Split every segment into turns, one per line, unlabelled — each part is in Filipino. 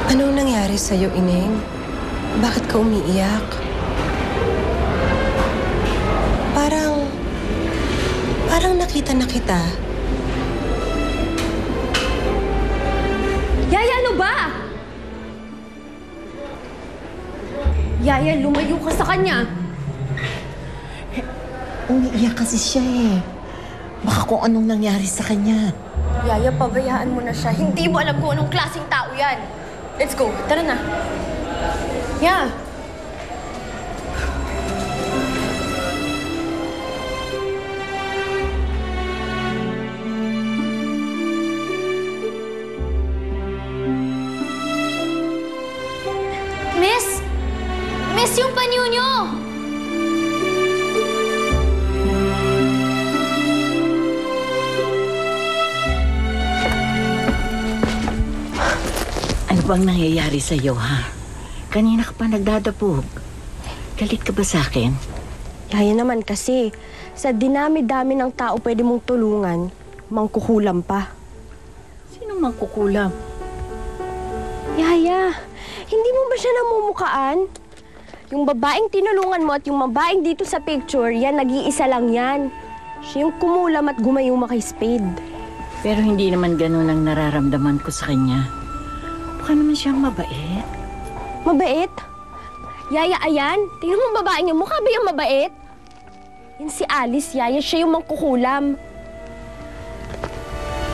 Anong nangyari sa'yo, Ineng? Bakit ka umiiyak? Parang nakita na kita.
Yaya, ano ba? Yaya, lumayo ka sa kanya.
Umiiyak kasi siya eh. Baka kung anong nangyari sa kanya.
Yaya, pabayaan mo na siya. Hindi mo alam kung anong klaseng tao yan. Let's go. Tara na. Yeah.
Miss, yung panyo nyo!
Ano bang nangyayari sa'yo, ha? Kanina ka pa nagdadabog. Galit ka ba sa akin?
Yaya naman kasi, sa dinami-dami ng tao pwede mong tulungan, mangkukulam pa.
Sino mangkukulam?
Yaya, hindi mo ba siya namumukaan? Yung babaeng tinulungan mo at yung babaeng dito sa picture, yan, nag-iisa lang yan. Siya yung kumulam at gumayuma kay Spade.
Pero hindi naman ganun ang nararamdaman ko sa kanya. Baka naman siyang mabait.
Mabait? Yaya, ayan. Tingnan mo ang babae niya. Mukha ba yung mabait? Yan si Alice, Yaya. Siya yung mangkukulam.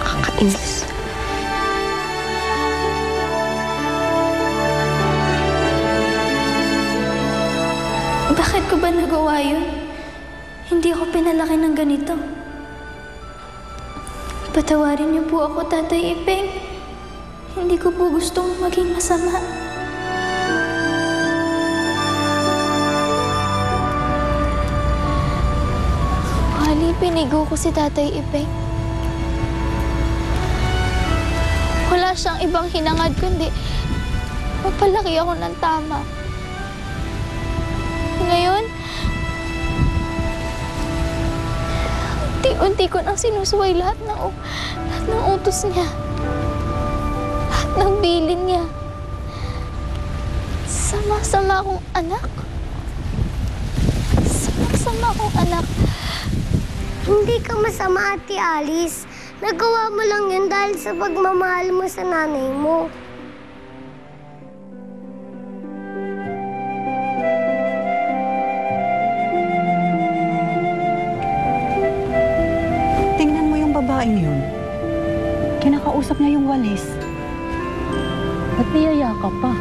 Kakainis.
Bakit ko ba nagawa yun? Hindi ako pinalaki ng ganito. Patawarin niyo po ako, Tatay Ipeng. Hindi ko po gustong maging masama. Wali, pinigo ko si Tatay Ipeng. Wala siyang ibang hinangad kundi magpalaki ako ng tama. Ngayon, unti-unti ko nang sinusuway lahat ng utos niya. Lahat ng bilin niya. Sama-sama akong anak. Sama-sama akong anak.
Hindi ka masama, Ate Alice. Nagawa mo lang yun dahil sa pagmamahal mo sa nanay mo.
Tingnan mo yung babaeng yun. Kinakausap niya yung walis. Ba't niyayakap pa?